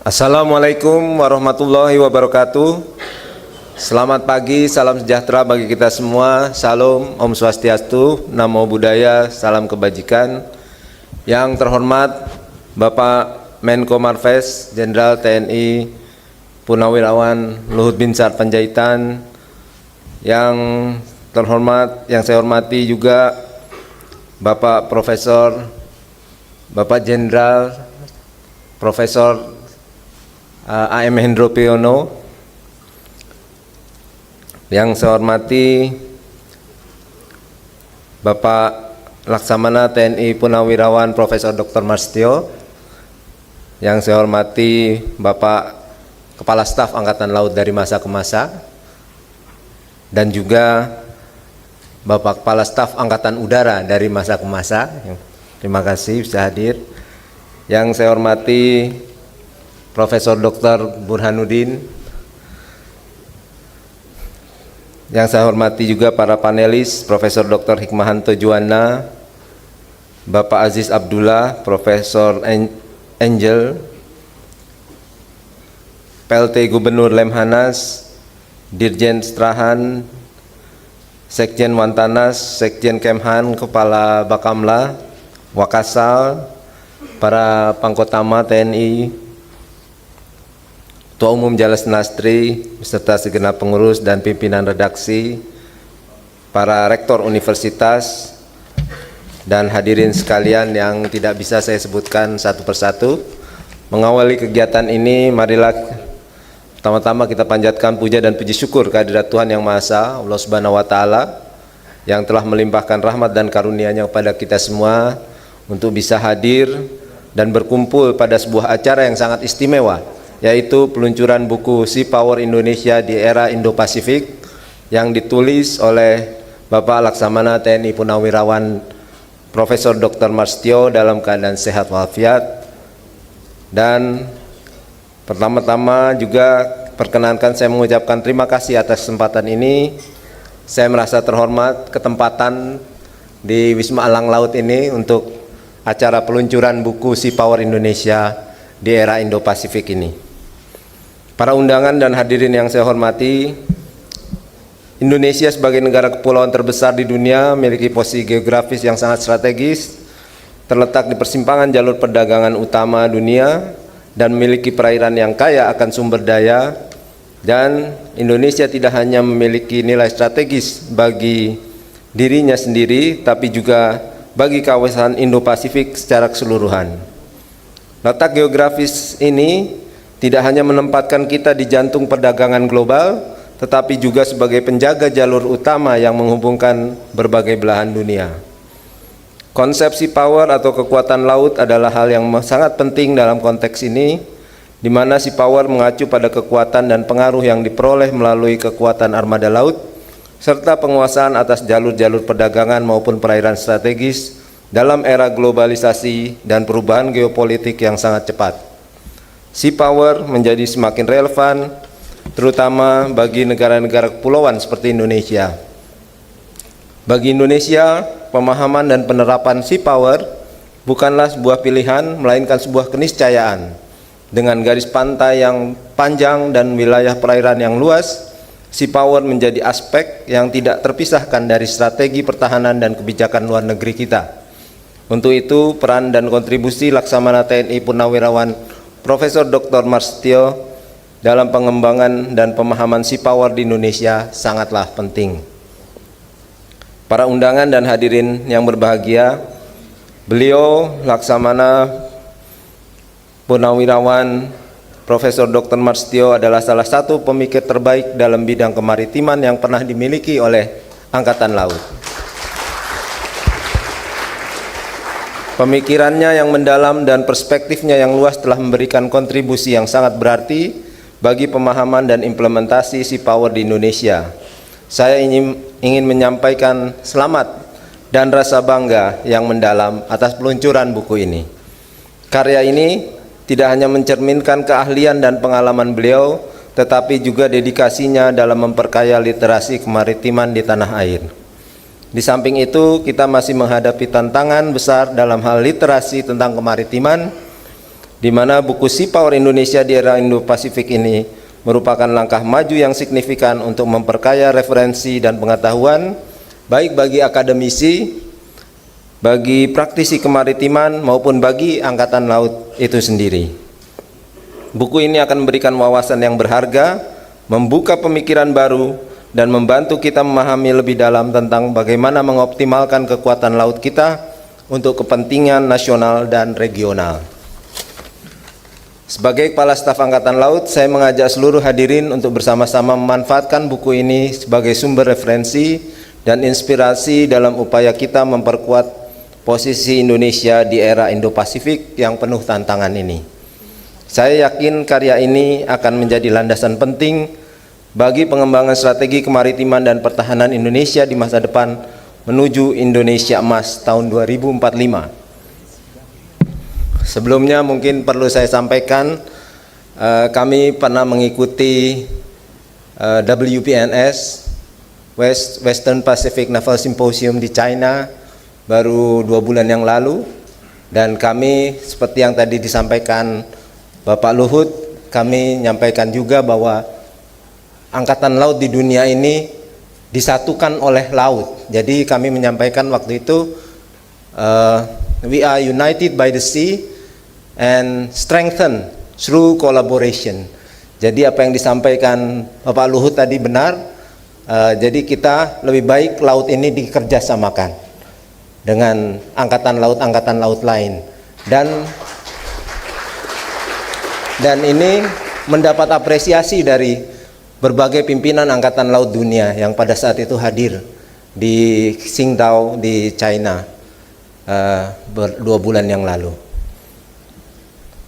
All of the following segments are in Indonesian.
Assalamualaikum warahmatullahi wabarakatuh. Selamat pagi, salam sejahtera bagi kita semua. Salam, Om Swastiastu, Namo Buddhaya, salam kebajikan. Yang terhormat Bapak Menko Marves, Jenderal TNI Purnawirawan Luhut Binsar Panjaitan. Yang terhormat, yang saya hormati juga Bapak Profesor, Bapak Jenderal Profesor A.M. Hendro Priyono, yang saya hormati Bapak Laksamana TNI Purnawirawan Profesor Dr. Marstio, yang saya hormati Bapak Kepala Staf Angkatan Laut dari masa ke masa, dan juga Bapak Kepala Staf Angkatan Udara dari masa ke masa. Terima kasih bisa hadir. Yang saya hormati Profesor Dr. Burhanuddin, yang saya hormati juga para panelis, Profesor Dr. Hikmahanto Juwana, Bapak Aziz Abdullah, Profesor Angel, PLT Gubernur Lemhanas, Dirjen Strahan, Sekjen Wantanas, Sekjen Kemhan, Kepala Bakamla, Wakasal, para Pangkotama TNI, Ketua Umum Jales Nastri, beserta segenap pengurus dan pimpinan redaksi, para rektor universitas, dan hadirin sekalian yang tidak bisa saya sebutkan satu persatu. Mengawali kegiatan ini, marilah pertama-tama kita panjatkan puja dan puji syukur kehadirat Tuhan Yang Maha Esa, Allah Subhanahu wa Ta'ala, yang telah melimpahkan rahmat dan karunia-Nya kepada kita semua untuk bisa hadir dan berkumpul pada sebuah acara yang sangat istimewa, yaitu peluncuran buku Sea Power Indonesia di Era Indo-Pasifik yang ditulis oleh Bapak Laksamana TNI Purnawirawan Profesor Dr. Marstio dalam keadaan sehat walafiat. Dan pertama-tama juga perkenankan saya mengucapkan terima kasih atas kesempatan ini. Saya merasa terhormat ketempatan di Wisma Elang Laut ini untuk acara peluncuran buku Sea Power Indonesia di Era Indo-Pasifik ini. Para undangan dan hadirin yang saya hormati, Indonesia sebagai negara kepulauan terbesar di dunia memiliki posisi geografis yang sangat strategis, terletak di persimpangan jalur perdagangan utama dunia, dan memiliki perairan yang kaya akan sumber daya. Dan Indonesia tidak hanya memiliki nilai strategis bagi dirinya sendiri, tapi juga bagi kawasan Indo-Pasifik secara keseluruhan. Letak geografis ini tidak hanya menempatkan kita di jantung perdagangan global, tetapi juga sebagai penjaga jalur utama yang menghubungkan berbagai belahan dunia. Konsepsi power atau kekuatan laut adalah hal yang sangat penting dalam konteks ini, di mana sea power mengacu pada kekuatan dan pengaruh yang diperoleh melalui kekuatan armada laut, serta penguasaan atas jalur-jalur perdagangan maupun perairan strategis dalam era globalisasi dan perubahan geopolitik yang sangat cepat. Sea power menjadi semakin relevan, terutama bagi negara-negara kepulauan seperti Indonesia. Bagi Indonesia, pemahaman dan penerapan sea power bukanlah sebuah pilihan, melainkan sebuah keniscayaan. Dengan garis pantai yang panjang dan wilayah perairan yang luas, sea power menjadi aspek yang tidak terpisahkan dari strategi pertahanan dan kebijakan luar negeri kita. Untuk itu, peran dan kontribusi Laksamana TNI Purnawirawan Profesor Dr. Marstio dalam pengembangan dan pemahaman sea power di Indonesia sangatlah penting. Para undangan dan hadirin yang berbahagia, beliau Laksamana Purnawirawan Profesor Dr. Marstio adalah salah satu pemikir terbaik dalam bidang kemaritiman yang pernah dimiliki oleh Angkatan Laut. Pemikirannya yang mendalam dan perspektifnya yang luas telah memberikan kontribusi yang sangat berarti bagi pemahaman dan implementasi sea power di Indonesia. Saya ingin menyampaikan selamat dan rasa bangga yang mendalam atas peluncuran buku ini. Karya ini tidak hanya mencerminkan keahlian dan pengalaman beliau, tetapi juga dedikasinya dalam memperkaya literasi kemaritiman di tanah air. Di samping itu, kita masih menghadapi tantangan besar dalam hal literasi tentang kemaritiman, di mana buku Sea Power Indonesia di era Indo-Pasifik ini merupakan langkah maju yang signifikan untuk memperkaya referensi dan pengetahuan, baik bagi akademisi, bagi praktisi kemaritiman, maupun bagi Angkatan Laut itu sendiri. Buku ini akan memberikan wawasan yang berharga, membuka pemikiran baru, dan membantu kita memahami lebih dalam tentang bagaimana mengoptimalkan kekuatan laut kita untuk kepentingan nasional dan regional. Sebagai Kepala Staf Angkatan Laut, saya mengajak seluruh hadirin untuk bersama-sama memanfaatkan buku ini sebagai sumber referensi dan inspirasi dalam upaya kita memperkuat posisi Indonesia di era Indo-Pasifik yang penuh tantangan ini. Saya yakin karya ini akan menjadi landasan penting bagi pengembangan strategi kemaritiman dan pertahanan Indonesia di masa depan menuju Indonesia Emas tahun 2045. Sebelumnya mungkin perlu saya sampaikan, kami pernah mengikuti WPNS, Western Pacific Naval Symposium di China baru 2 bulan yang lalu, dan kami seperti yang tadi disampaikan Bapak Luhut, kami menyampaikan juga bahwa Angkatan Laut di dunia ini disatukan oleh laut. Jadi kami menyampaikan waktu itu, we are united by the sea and strengthen through collaboration. Jadi apa yang disampaikan Bapak Luhut tadi benar. Jadi kita lebih baik laut ini dikerjasamakan dengan angkatan laut lain, dan ini mendapat apresiasi dari berbagai pimpinan angkatan laut dunia yang pada saat itu hadir di Qingdao di China 2 bulan yang lalu.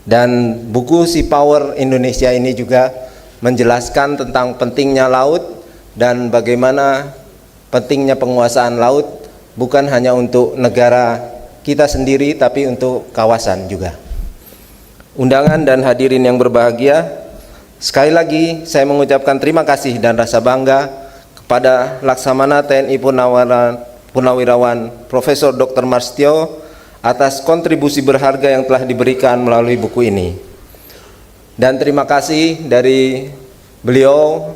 Dan buku Sea Power Indonesia ini juga menjelaskan tentang pentingnya laut dan bagaimana pentingnya penguasaan laut bukan hanya untuk negara kita sendiri tapi untuk kawasan juga. Undangan dan hadirin yang berbahagia, sekali lagi saya mengucapkan terima kasih dan rasa bangga kepada Laksamana TNI Purnawirawan Profesor Dr. Marstio atas kontribusi berharga yang telah diberikan melalui buku ini. Dan terima kasih dari beliau,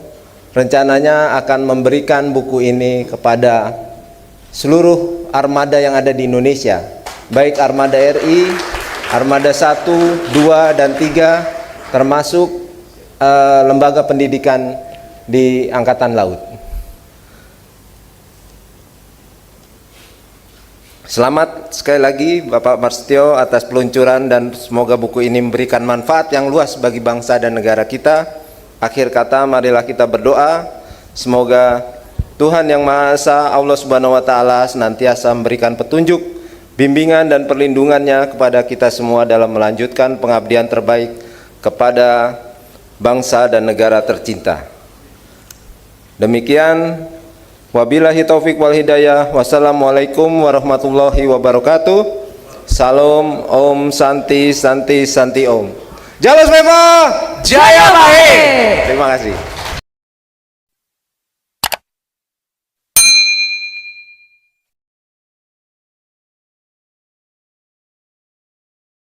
rencananya akan memberikan buku ini kepada seluruh armada yang ada di Indonesia, baik armada RI, armada 1, 2, dan 3, termasuk lembaga pendidikan di Angkatan Laut. Selamat sekali lagi Bapak Marstio atas peluncuran, dan semoga buku ini memberikan manfaat yang luas bagi bangsa dan negara kita. Akhir kata, marilah kita berdoa semoga Tuhan Yang Maha Esa, Allah Subhanahu wa Ta'ala, senantiasa memberikan petunjuk, bimbingan, dan perlindungannya kepada kita semua dalam melanjutkan pengabdian terbaik kepada bangsa dan negara tercinta. Demikian, wabillahi taufik wal hidayah. Wassalamualaikum warahmatullahi wabarakatuh. Salam, Om Santi Santi Santi Om. Jalo Smeva, Jaya Bahe. Terima kasih.